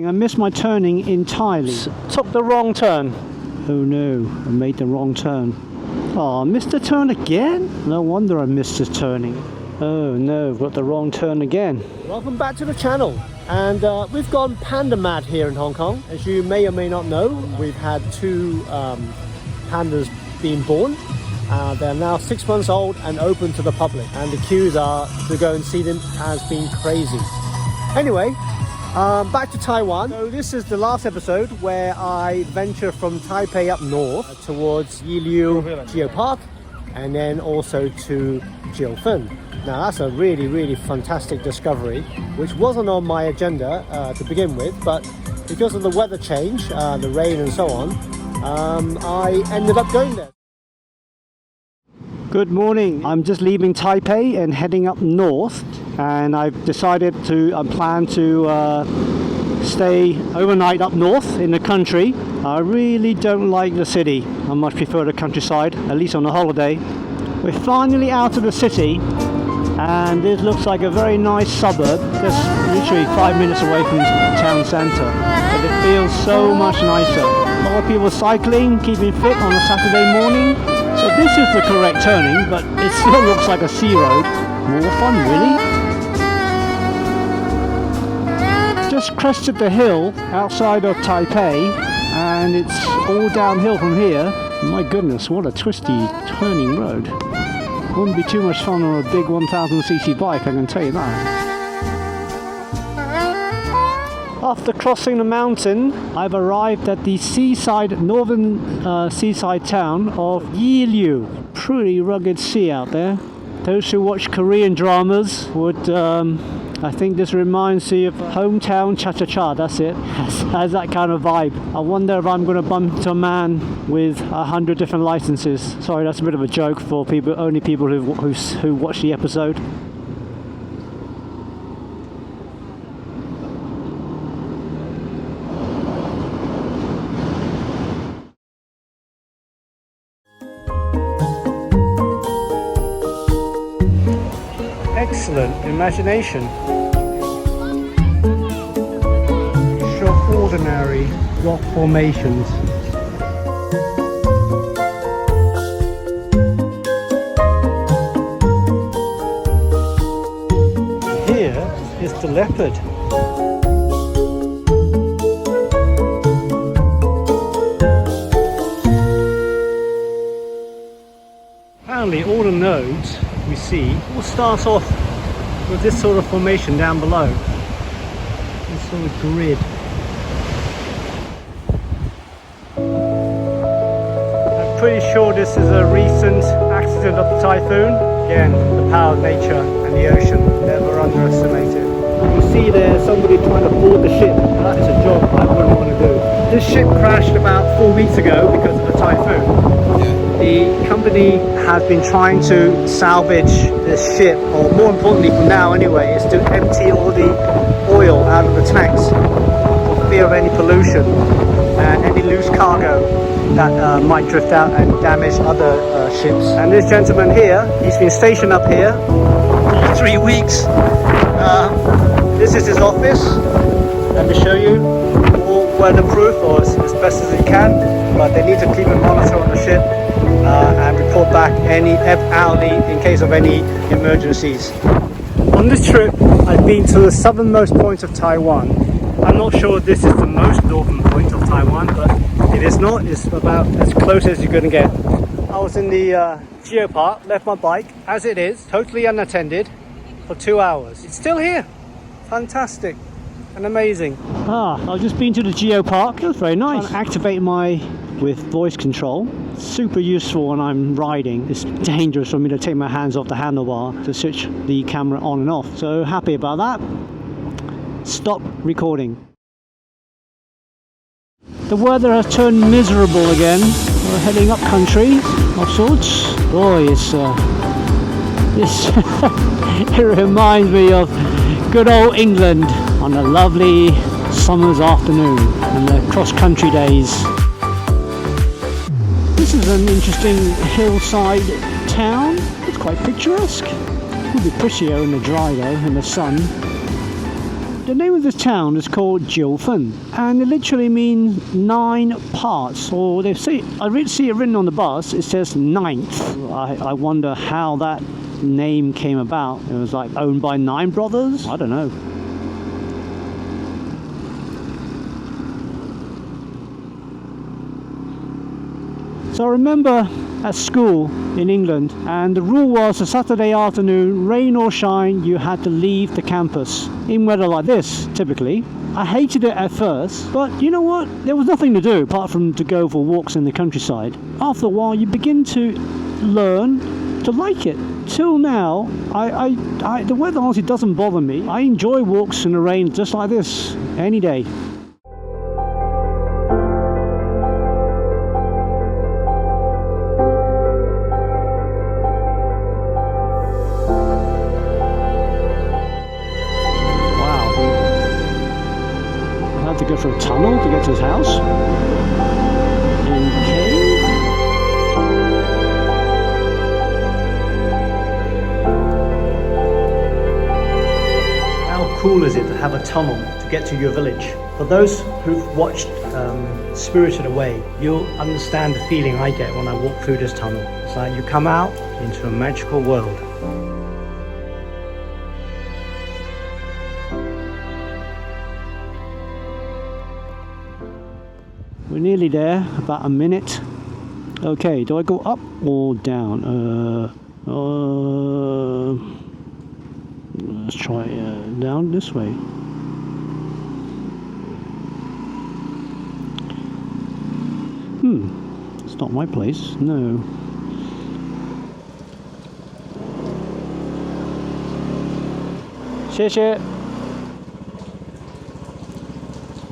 I missed my turning entirely. Took the wrong turn. Oh no, I made the wrong turn. Oh, I missed the turn again? No wonder I missed the turning. Oh no, got the wrong turn again. Welcome back to the channel. And we've gone panda mad here in Hong Kong. As you may or may not know, we've had two pandas being born. They're now 6 months old and open to the public. And the queues are to go and see them has been crazy. Anyway, back to Taiwan. So this is the last episode where I venture from Taipei up north towards Yehliu Geo Park and then also to Jiufen. Now that's a really fantastic discovery, which wasn't on my agenda to begin with, but because of the weather change, the rain and so on, I ended up going there. Good morning. I'm just leaving Taipei and heading up north, and I've decided I plan to stay overnight up north in the country. I really don't like the city. I much prefer the countryside, at least on a holiday. We're finally out of the city, and this looks like a very nice suburb, just literally 5 minutes away from the town centre. But it feels so much nicer. A lot of people cycling, keeping fit on a Saturday morning. So this is the correct turning, but it still looks like a sea road. More fun, really. Just crested the hill outside of Taipei, and it's all downhill from here. My goodness, what a twisty turning road. Wouldn't be too much fun on a big 1000cc bike, I can tell you that. After crossing the mountain, I've arrived at the northern seaside town of Yehliu. Pretty rugged sea out there. Those who watch Korean dramas would, I think this reminds me of Hometown Cha-Cha-Cha, that's it. Has that kind of vibe. I wonder if I'm going to bump into a man with 100 different licenses. Sorry, that's a bit of a joke for only people who watch the episode. Excellent imagination. Extraordinary rock formations. Here is the leopard. Apparently all the nodes we see all starts off with this sort of formation down below. This sort of grid. I'm pretty sure this is a recent accident of the typhoon. Again, the power of nature and the ocean, never underestimated. You see there somebody trying to board the ship. That is a job I wouldn't want to do. This ship crashed about 4 weeks ago because of the typhoon. The company has been trying to salvage this ship, or more importantly for now anyway, is to empty all the oil out of the tanks for fear of any pollution and any loose cargo that might drift out and damage other ships. And this gentleman here, he's been stationed up here for 3 weeks. This is his office. Let me show you. All weatherproof, or as best as he can, but they need to keep a monitor on the ship. And report back hourly in case of any emergencies. On this trip, I've been to the southernmost point of Taiwan. I'm not sure this is the most northern point of Taiwan, but it is not. It's about as close as you're going to get. I was in the Geo Park, left my bike as it is, totally unattended, for 2 hours. It's still here. Fantastic and amazing. I've just been to the Geo Park. It was very nice. I'm activate with voice control. Super useful when I'm riding. It's dangerous for me to take my hands off the handlebar to switch the camera on and off. So happy about that. Stop recording. The weather has turned miserable again. We're heading up country of sorts. Boy, it reminds me of good old England on a lovely summer's afternoon and the cross-country days. This is an interesting hillside town. It's quite picturesque. It would be prettier in the dry though, in the sun. The name of this town is called Jiufen, and it literally means 9 parts, or they say, I see it written on the bus, it says 9th. I wonder how that name came about. It was like owned by 9 brothers? I don't know. So I remember at school in England, and the rule was a Saturday afternoon, rain or shine, you had to leave the campus in weather like this, typically. I hated it at first, but you know what? There was nothing to do apart from to go for walks in the countryside. After a while, you begin to learn to like it. Till now, the weather honestly doesn't bother me. I enjoy walks in the rain just like this, any day. To go through a tunnel to get to his house. Okay. How cool is it to have a tunnel to get to your village? For those who've watched Spirited Away, you'll understand the feeling I get when I walk through this tunnel. It's like you come out into a magical world. We're nearly there, about a minute. Okay, do I go up or down? Let's try down this way. It's not my place, no. Xie xie.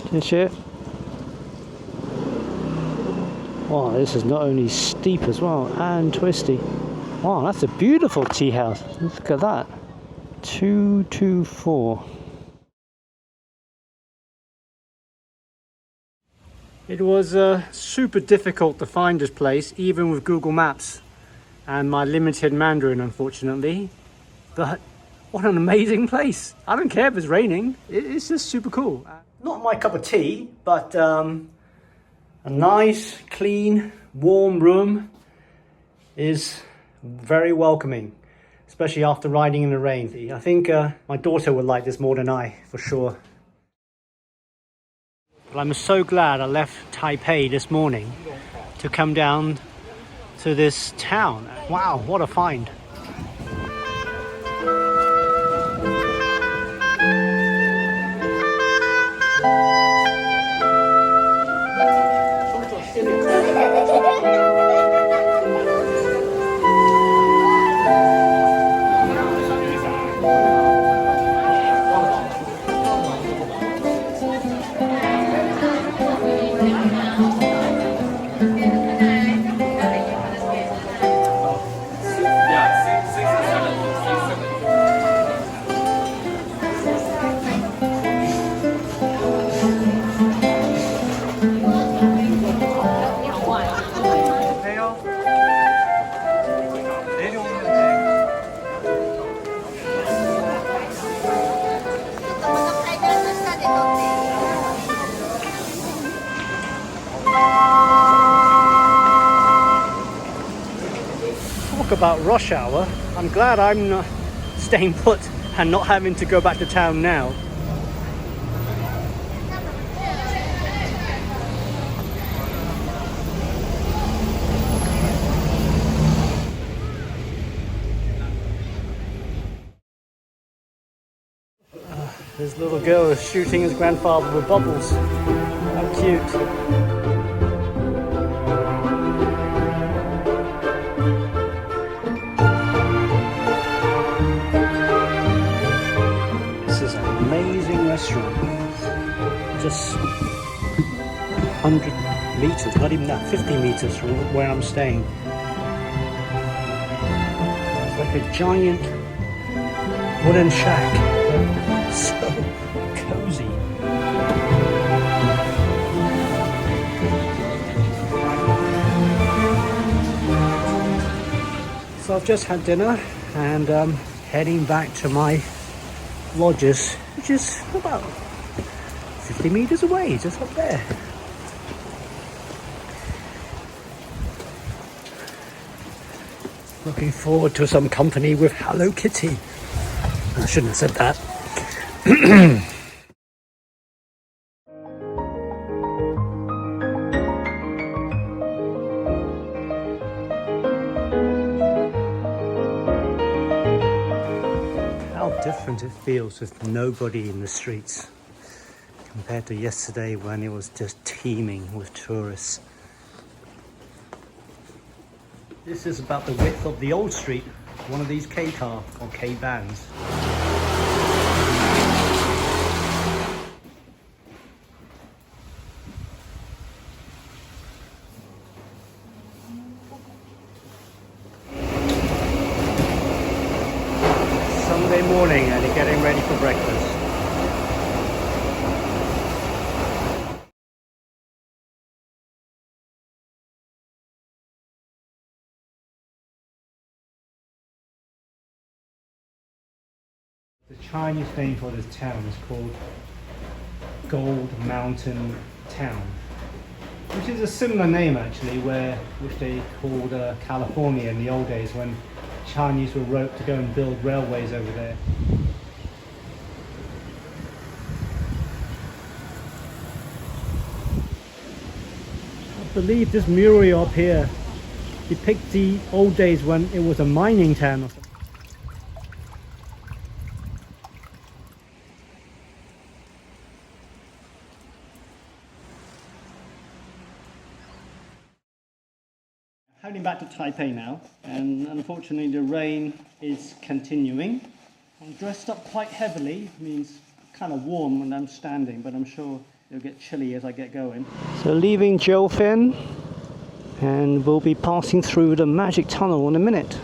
Xie xie. Wow, this is not only steep as well, and twisty. Wow, that's a beautiful tea house. Look at that. 224. It was super difficult to find this place, even with Google Maps and my limited Mandarin, unfortunately. But what an amazing place. I don't care if it's raining. It's just super cool. Not my cup of tea, but a nice, clean, warm room is very welcoming, especially after riding in the rain. I think my daughter would like this more than I, for sure. But I'm so glad I left Taipei this morning to come down to this town. Wow, what a find. Talk about rush hour. I'm glad I'm not staying put and not having to go back to town now. This little girl is shooting his grandfather with bubbles. How cute. Restaurant, just 100 meters, not even that, 50 meters from where I'm staying. It's like a giant wooden shack, so cozy. So I've just had dinner and heading back to my lodges, which is about 50 meters away, just up there. Looking forward to some company with Hello Kitty. I shouldn't have said that. How different it feels with nobody in the streets compared to yesterday when it was just teeming with tourists. This is about the width of the old street, one of these K-car or K-vans. Sunday morning and you're getting ready for breakfast. The Chinese name for this town is called Gold Mountain Town, which is a similar name actually, which they called California in the old days when Chinese were roped to go and build railways over there. I believe this mural up here depicts the old days when it was a mining town or something. Heading back to Taipei now, and unfortunately the rain is continuing. I'm dressed up quite heavily, means kind of warm when I'm standing, but I'm sure it'll get chilly as I get going. So leaving Jiufen, and we'll be passing through the magic tunnel in a minute.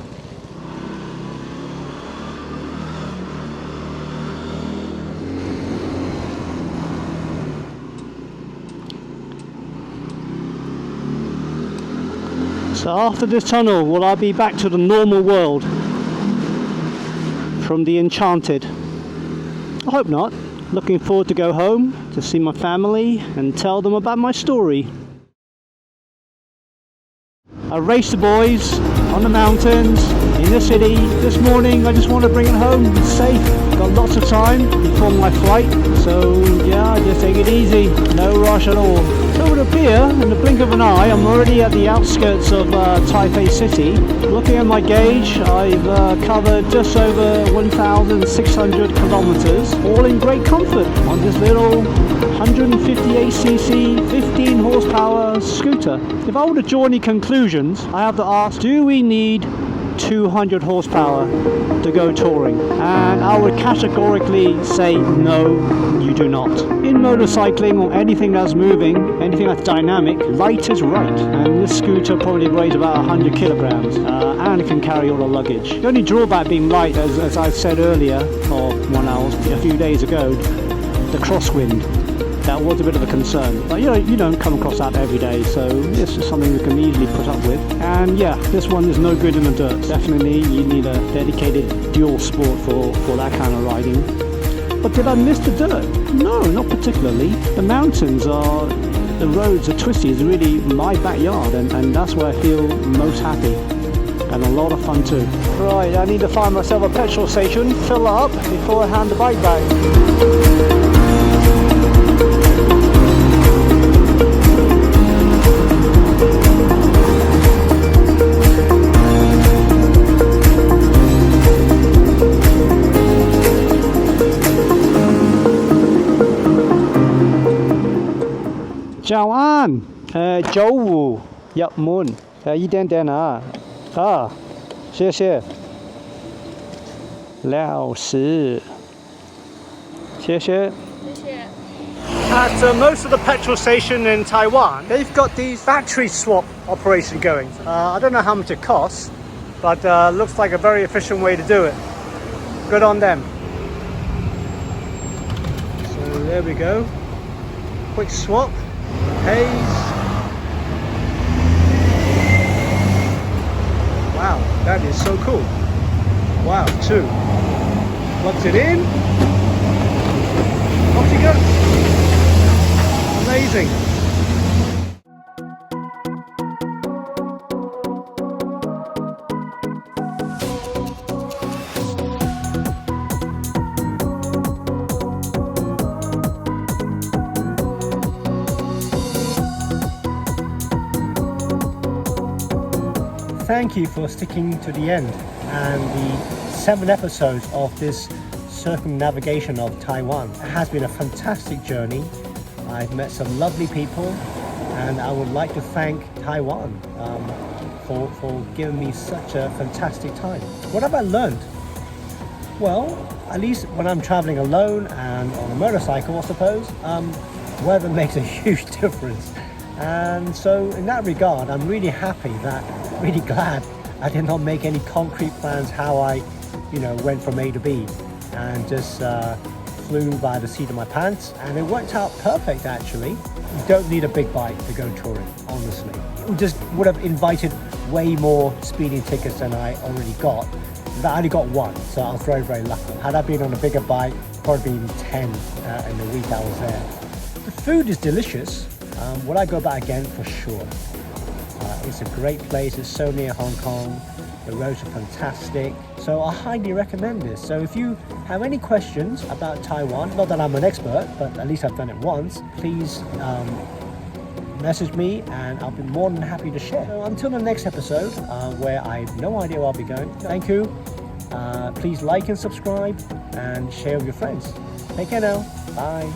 So after this tunnel, will I be back to the normal world from the Enchanted? I hope not. Looking forward to go home, to see my family and tell them about my story. I raced the boys on the mountains, in the city. This morning I just want to bring it home safe. Got lots of time before my flight, so yeah, just take it easy, no rush at all. So it would appear, in the blink of an eye, I'm already at the outskirts of Taipei city. Looking at my gauge, I've covered just over 1,600 kilometers, all in great comfort on this little 158cc, 15 horsepower scooter. If I were to draw any conclusions, I have to ask, do we need 200 horsepower to go touring? And I would categorically say no, you do not. In motorcycling or anything that's moving, anything that's dynamic, light is right. And this scooter probably weighs about 100 kilograms and it can carry all the luggage. The only drawback being light, as I said earlier, or a few days ago, the crosswind. That was a bit of a concern, but you don't come across that every day, so this is something we can easily put up with. And yeah, this one is no good in the dirt. Definitely you need a dedicated dual sport for that kind of riding. But did I miss the dirt? No, not particularly. The mountains are, the roads are twisty, it's really my backyard, and that's where I feel most happy. And a lot of fun too. Right, I need to find myself a petrol station, fill up before I hand the bike back.早安，周五入门，一点点啊，谢谢，60，谢谢。At most of the petrol station in Taiwan, they've got these battery swap operation going. I don't know how much it costs, but looks like a very efficient way to do it. Good on them. So there we go. Quick swap. Haze. Wow, that is so cool. Wow, 2. Plugs it in. Off you go. Amazing. Thank you for sticking to the end and the 7 episodes of this circumnavigation of Taiwan. It has been a fantastic journey. I've met some lovely people, and I would like to thank Taiwan for giving me such a fantastic time. What have I learned? Well, at least when I'm traveling alone and on a motorcycle, I suppose, weather makes a huge difference. And so in that regard, I'm really glad I did not make any concrete plans how I, went from A to B, and just flew by the seat of my pants, and it worked out perfect actually. You don't need a big bike to go touring, honestly. It just would have invited way more speeding tickets than I already got. I only got 1, so I was very, very lucky. Had I been on a bigger bike, probably been 10 in the week I was there. The food is delicious. Would I go back again? For sure. It's a great place. It's so near Hong Kong. The roads are fantastic. So I highly recommend this. So if you have any questions about Taiwan, not that I'm an expert, but at least I've done it once, please message me and I'll be more than happy to share. So until the next episode, where I have no idea where I'll be going, thank you. Please like and subscribe and share with your friends. Take care now. Bye.